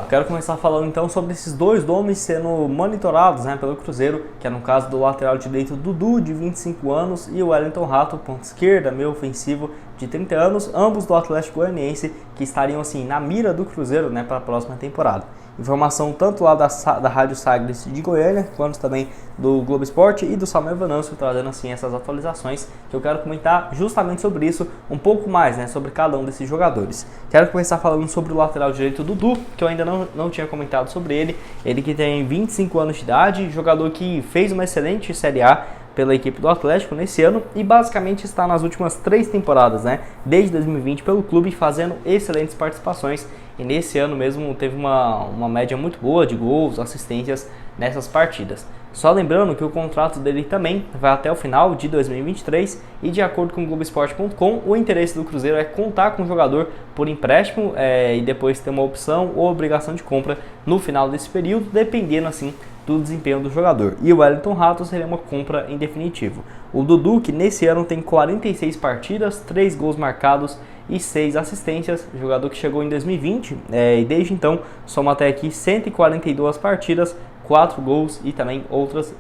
quero começar falando então sobre esses dois nomes sendo monitorados, né, pelo Cruzeiro, que é no caso do lateral direito Dudu, de 25 anos, e o Wellington Rato, ponta esquerda, meio ofensivo, de 30 anos, ambos do Atlético Goianiense, que estariam assim na mira do Cruzeiro, né, para a próxima temporada. Informação tanto lá da Rádio Sagres de Goiânia, quanto também do Globo Esporte e do Samuel Venâncio, trazendo assim essas atualizações, que eu quero comentar justamente sobre isso, um pouco mais, né, sobre cada um desses jogadores. Quero começar falando sobre o lateral direito Dudu, que eu ainda não tinha comentado sobre ele que tem 25 anos de idade, jogador que fez uma excelente Série A pela equipe do Atlético nesse ano e basicamente está nas últimas 3 temporadas, né, desde 2020 pelo clube, fazendo excelentes participações, e nesse ano mesmo teve uma média muito boa de gols, assistências nessas partidas. Só lembrando que o contrato dele também vai até o final de 2023 e, de acordo com o Globoesporte.com, o interesse do Cruzeiro é contar com o jogador por empréstimo e depois ter uma opção ou obrigação de compra no final desse período, dependendo assim do desempenho do jogador. E o Wellington Rato seria uma compra em definitivo. O Dudu, que nesse ano tem 46 partidas, 3 gols marcados e 6 assistências, jogador que chegou em 2020 e desde então soma até aqui 142 partidas, 4 gols e também outras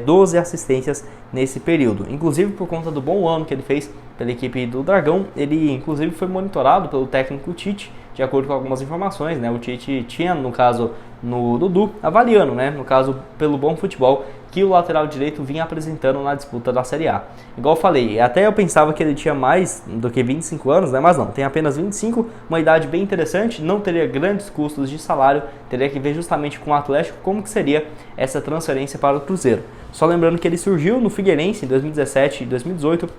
12 assistências nesse período. Inclusive por conta do bom ano que ele fez pela equipe do Dragão, ele inclusive foi monitorado pelo técnico Tite, de acordo com algumas informações, né? O Tite tinha, no caso, no Dudu, avaliando, né? No caso, pelo bom futebol que o lateral direito vinha apresentando na disputa da Série A. Igual eu falei, até eu pensava que ele tinha mais do que 25 anos, né? Mas não, tem apenas 25, uma idade bem interessante, não teria grandes custos de salário, teria que ver justamente com o Atlético como que seria essa transferência para o Cruzeiro. Só lembrando que ele surgiu no Figueirense em 2017 e 2018,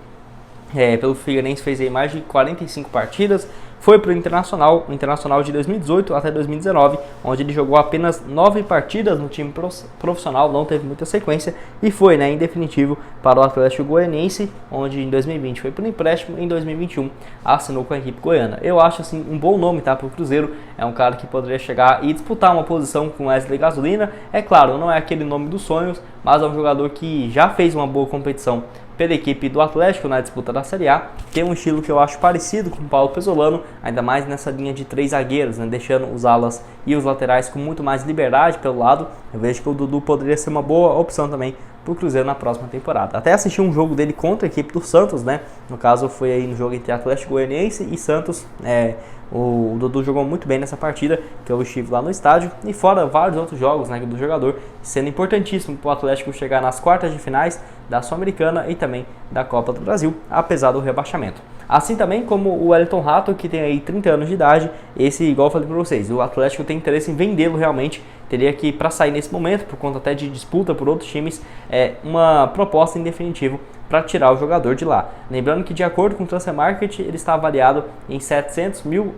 pelo Figueirense fez aí mais de 45 partidas, foi para o Internacional de 2018 até 2019, onde ele jogou apenas 9 partidas no time profissional, não teve muita sequência, e foi, né, em definitivo para o Atlético Goianiense, onde em 2020 foi por empréstimo, em 2021 assinou com a equipe goiana. Eu acho assim um bom nome, tá, para o Cruzeiro, é um cara que poderia chegar e disputar uma posição com Wesley Gasolina, é claro, não é aquele nome dos sonhos, mas é um jogador que já fez uma boa competição pela equipe do Atlético na disputa da Série A, tem um estilo que eu acho parecido com o Paulo Pesolano, ainda mais nessa linha de 3 zagueiros, né, deixando os alas e os laterais com muito mais liberdade pelo lado. Eu vejo que o Dudu poderia ser uma boa opção também para o Cruzeiro na próxima temporada. Até assisti um jogo dele contra a equipe do Santos, né? No caso foi aí no jogo entre Atlético Goianiense e Santos. O Dudu jogou muito bem nessa partida, que eu estive lá no estádio, e fora vários outros jogos, né, do jogador, sendo importantíssimo para o Atlético chegar nas quartas de finais da Sul-Americana e também da Copa do Brasil, apesar do rebaixamento. Assim também como o Wellington Rato, que tem aí 30 anos de idade, esse, igual eu falei para vocês, o Atlético tem interesse em vendê-lo realmente, teria que, para sair nesse momento, por conta até de disputa por outros times, uma proposta em definitivo para tirar o jogador de lá. Lembrando que, de acordo com o Transfer Market, ele está avaliado em 700 mil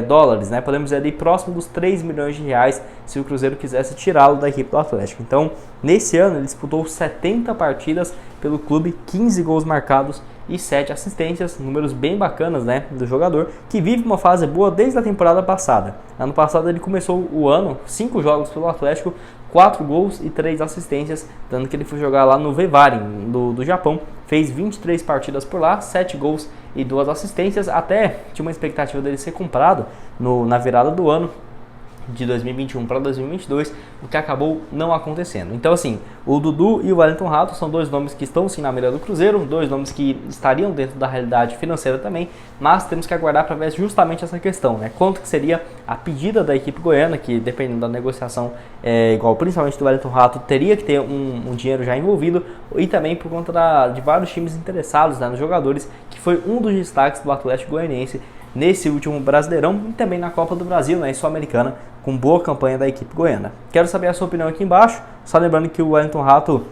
dólares, né? Podemos dizer ali próximo dos 3 milhões de reais se o Cruzeiro quisesse tirá-lo da equipe do Atlético. Então, nesse ano, ele disputou 70 partidas pelo clube, 15 gols marcados e 7 assistências, números bem bacanas, né, do jogador, que vive uma fase boa desde a temporada passada. Ano passado ele começou o ano, 5 jogos pelo Atlético, 4 gols e 3 assistências, dando que ele foi jogar lá no Vevaren, do Japão, fez 23 partidas por lá, 7 gols e 2 assistências, até tinha uma expectativa dele ser comprado na virada do ano, de 2021 para 2022, o que acabou não acontecendo. Então assim, o Dudu e o Wellington Rato são dois nomes que estão sim na mira do Cruzeiro, dois nomes que estariam dentro da realidade financeira também, mas temos que aguardar para ver justamente essa questão, né? Quanto que seria a pedida da equipe goiana, que dependendo da negociação, igual principalmente do Wellington Rato, teria que ter um dinheiro já envolvido, e também por conta de vários times interessados, né, nos jogadores, que foi um dos destaques do Atlético Goianiense nesse último Brasileirão e também na Copa do Brasil, né, Sul-Americana, com boa campanha da equipe goiana. Quero saber a sua opinião aqui embaixo, só lembrando que o Wellington Rato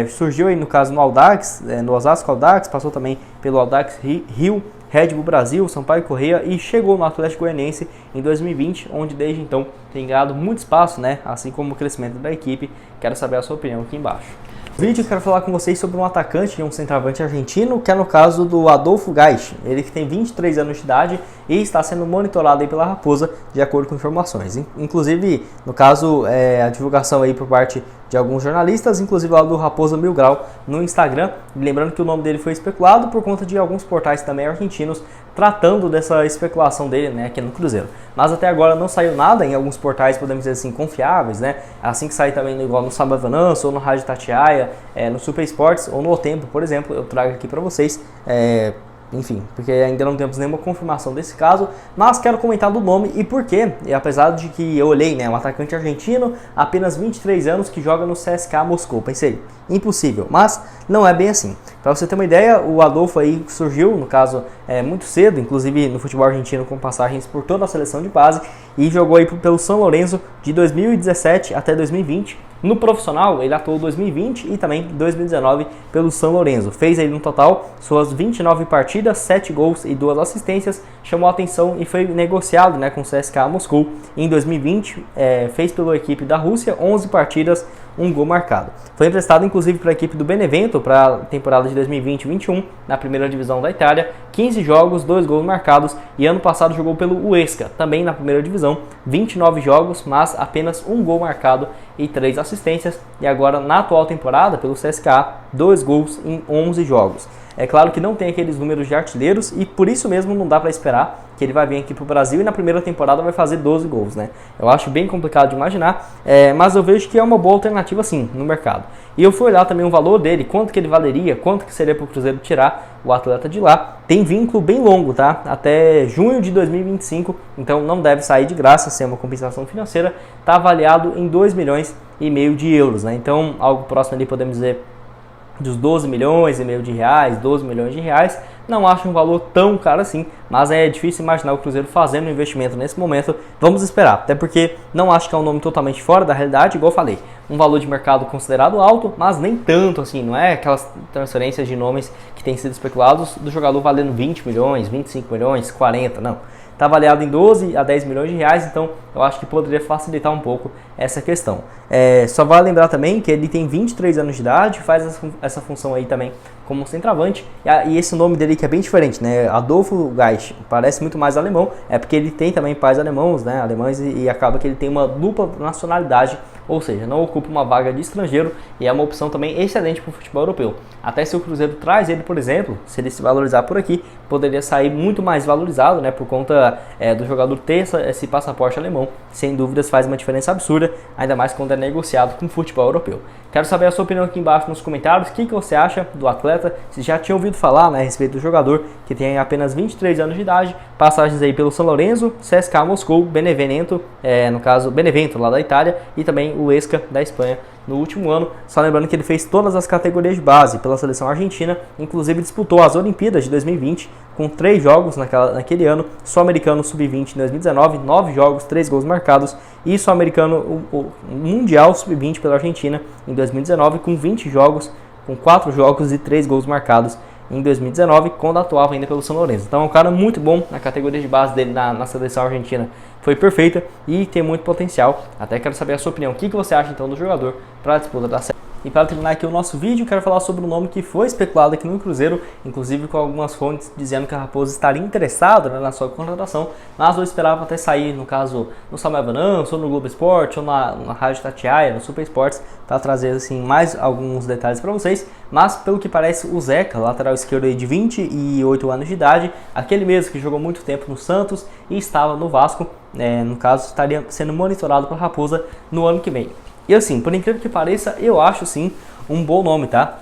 surgiu aí no caso no Audax, no Osasco Audax, passou também pelo Audax Rio, Red Bull Brasil, Sampaio Corrêa e chegou no Atlético Goianiense em 2020, onde desde então tem ganhado muito espaço, né, assim como o crescimento da equipe. Quero saber a sua opinião aqui embaixo. No vídeo eu quero falar com vocês sobre um atacante e um centroavante argentino, que é no caso do Adolfo Gaich. Ele que tem 23 anos de idade e está sendo monitorado aí pela Raposa, de acordo com informações. Inclusive, no caso, a divulgação aí por parte de alguns jornalistas, inclusive lá do Raposa Mil Grau no Instagram. Lembrando que o nome dele foi especulado por conta de alguns portais também argentinos tratando dessa especulação dele, né, aqui no Cruzeiro. Mas até agora não saiu nada em alguns portais, podemos dizer assim, confiáveis, né? Assim que sair também igual no Samba Venâncio, ou no Rádio Tatiaia, no Super Esportes, ou no O Tempo, por exemplo, eu trago aqui para vocês. Enfim, porque ainda não temos nenhuma confirmação desse caso, mas quero comentar do nome e por quê. E apesar de que eu olhei, né, um atacante argentino, apenas 23 anos, que joga no CSKA Moscou, pensei, impossível, mas não é bem assim. Para você ter uma ideia, o Adolfo aí surgiu, no caso, muito cedo, inclusive no futebol argentino, com passagens por toda a seleção de base, e jogou aí pelo São Lourenço de 2017 até 2020. No profissional, ele atuou 2020 e também 2019 pelo São Lourenço. Fez aí no total suas 29 partidas, 7 gols e 2 assistências. Chamou a atenção e foi negociado, né, com o CSKA Moscou em 2020. Fez pela equipe da Rússia 11 partidas, 1 gol marcado. Foi emprestado inclusive para a equipe do Benevento para a temporada de 2020-21 na primeira divisão da Itália. 15 jogos, 2 gols marcados, e ano passado jogou pelo Huesca, também na primeira divisão. 29 jogos, mas apenas 1 gol marcado e 3 assistências. E agora na atual temporada pelo CSKA, 2 gols em 11 jogos. É claro que não tem aqueles números de artilheiros e por isso mesmo não dá para esperar que ele vai vir aqui para o Brasil e na primeira temporada vai fazer 12 gols, né? Eu acho bem complicado de imaginar, mas eu vejo que é uma boa alternativa sim no mercado. E eu fui olhar também o valor dele, quanto que ele valeria, quanto que seria para o Cruzeiro tirar o atleta de lá. Tem vínculo bem longo, tá? Até junho de 2025, então não deve sair de graça, sem uma compensação financeira. Está avaliado em 2,5 milhões de euros, né? Então algo próximo ali, podemos dizer, dos 12 milhões e meio de reais, 12 milhões de reais. Não acho um valor tão caro assim, mas é difícil imaginar o Cruzeiro fazendo um investimento nesse momento. Vamos esperar, até porque não acho que é um nome totalmente fora da realidade, igual eu falei. Um valor de mercado considerado alto, mas nem tanto assim, não é aquelas transferências de nomes que têm sido especulados do jogador valendo 20 milhões, 25 milhões, 40, não. Está avaliado em 12 a 10 milhões de reais, então eu acho que poderia facilitar um pouco essa questão. Só vale lembrar também que ele tem 23 anos de idade, faz essa função aí também como centroavante, e esse nome dele que é bem diferente, né? Adolfo Geich, parece muito mais alemão, é porque ele tem também pais alemãos, né? Alemães, e acaba que ele tem uma dupla nacionalidade, ou seja, não ocupa uma vaga de estrangeiro, e é uma opção também excelente para o futebol europeu. Até se o Cruzeiro traz ele, por exemplo, se ele se valorizar por aqui, poderia sair muito mais valorizado, né? Por conta do jogador ter esse passaporte alemão, sem dúvidas faz uma diferença absurda, ainda mais quando é negociado com o futebol europeu. Quero saber a sua opinião aqui embaixo nos comentários, o que você acha do atleta, se já tinha ouvido falar, né, a respeito do jogador, que tem apenas 23 anos de idade, passagens aí pelo São Lourenço, CSKA Moscou, Benevento, no caso Benevento lá da Itália, e também o Huesca da Espanha no último ano. Só lembrando que ele fez todas as categorias de base pela seleção argentina, inclusive disputou as Olimpíadas de 2020 com 3 jogos naquele ano, Sul-Americano Sub-20 em 2019, 9 jogos, 3 gols marcados, e Sul-Americano Mundial Sub-20 pela Argentina em 2019 com 20 jogos, com 4 jogos e 3 gols marcados em 2019, quando atuava ainda pelo São Lourenço. Então é um cara muito bom, na categoria de base dele na seleção argentina foi perfeita e tem muito potencial. Até quero saber a sua opinião, o que você acha então do jogador para a disputa da série. E para terminar aqui o nosso vídeo, quero falar sobre um nome que foi especulado aqui no Cruzeiro, inclusive com algumas fontes dizendo que a Raposa estaria interessada, né, na sua contratação, mas eu esperava até sair, no caso, no Samba Venâncio, ou no Globo Esporte, ou na Rádio Tatiaia, no Super Esportes, para trazer assim, mais alguns detalhes para vocês. Mas, pelo que parece, o Zeca, lateral esquerdo aí de 28 anos de idade, aquele mesmo que jogou muito tempo no Santos e estava no Vasco, no caso, estaria sendo monitorado pela Raposa no ano que vem. E assim, por incrível que pareça, eu acho sim um bom nome, tá?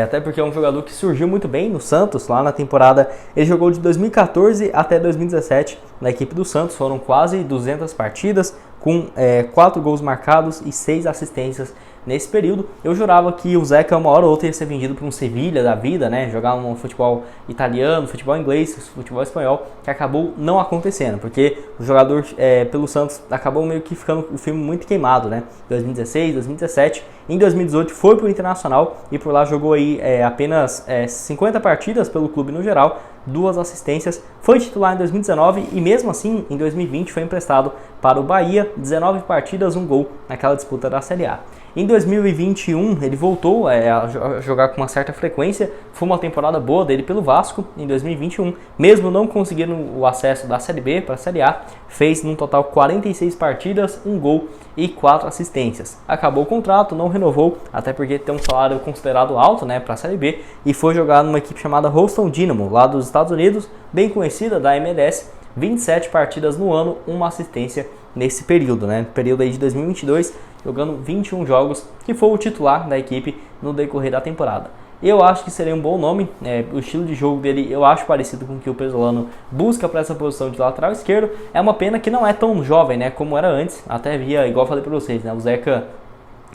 Até porque é um jogador que surgiu muito bem no Santos, lá na temporada. Ele jogou de 2014 até 2017 na equipe do Santos, foram quase 200 partidas, com 4 gols marcados e 6 assistências nesse período. Eu jurava que o Zeca uma hora ou outra ia ser vendido para um Sevilha da vida, né? Jogar um futebol italiano, futebol inglês, futebol espanhol, que acabou não acontecendo, porque o jogador pelo Santos acabou meio que ficando o filme muito queimado, né? 2016, 2017, em 2018 foi para o Internacional e por lá jogou aí apenas 50 partidas pelo clube no geral, 2 assistências, foi titular em 2019 e mesmo assim em 2020 foi emprestado para o Bahia, 19 partidas, 1 gol naquela disputa da Série A. Em 2021 ele voltou a jogar com uma certa frequência, foi uma temporada boa dele pelo Vasco em 2021, mesmo não conseguindo o acesso da Série B para a Série A, fez num total 46 partidas, 1 gol e 4 assistências. Acabou o contrato, não renovou, até porque tem um salário considerado alto, né, para a Série B, e foi jogar numa equipe chamada Houston Dynamo, lá dos Estados Unidos, bem conhecida da MLS, 27 partidas no ano, 1 assistência nesse período, né, período aí de 2022, jogando 21 jogos, que foi o titular da equipe no decorrer da temporada. Eu acho que seria um bom nome, o estilo de jogo dele eu acho parecido com o que o Pesolano busca para essa posição de lateral esquerdo. É uma pena que não é tão jovem, né, como era antes, até via, igual eu falei para vocês, né, o Zeca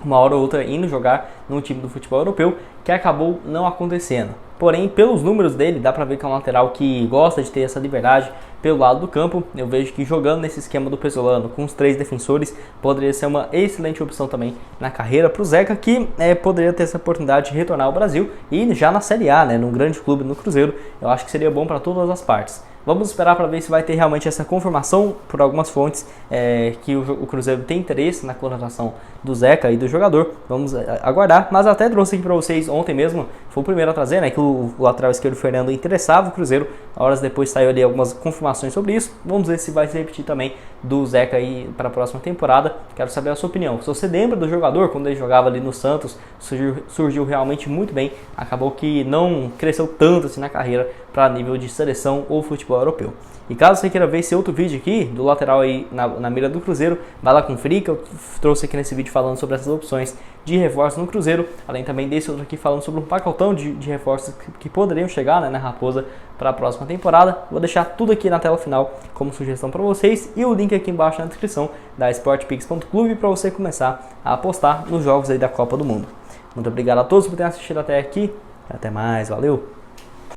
uma hora ou outra indo jogar no time do futebol europeu, que acabou não acontecendo. Porém, pelos números dele, dá pra ver que é um lateral que gosta de ter essa liberdade pelo lado do campo. Eu vejo que jogando nesse esquema do Pesolano com os 3 defensores, poderia ser uma excelente opção também na carreira pro Zeca, que poderia ter essa oportunidade de retornar ao Brasil e já na Série A, né, num grande clube no Cruzeiro. Eu acho que seria bom para todas as partes. Vamos esperar para ver se vai ter realmente essa confirmação por algumas fontes que o Cruzeiro tem interesse na contratação do Zeca e do jogador. Vamos aguardar, mas até trouxe aqui para vocês ontem mesmo, foi o primeiro a trazer, né, que o lateral esquerdo Fernando interessava o Cruzeiro. Horas depois saiu ali algumas confirmações sobre isso. Vamos ver se vai se repetir também do Zeca aí para a próxima temporada. Quero saber a sua opinião. Se você lembra do jogador, quando ele jogava ali no Santos, surgiu realmente muito bem. Acabou que não cresceu tanto assim na carreira para nível de seleção ou futebol europeu. E caso você queira ver esse outro vídeo aqui, do lateral aí na mira do Cruzeiro, vai lá conferir, que eu trouxe aqui nesse vídeo falando sobre essas opções de reforços no Cruzeiro, além também desse outro aqui falando sobre um pacotão de reforços que poderiam chegar, né, na Raposa para a próxima temporada. Vou deixar tudo aqui na tela final como sugestão para vocês e o link aqui embaixo na descrição da sportpix.clube para você começar a apostar nos jogos aí da Copa do Mundo. Muito obrigado a todos por terem assistido até aqui, até mais, valeu!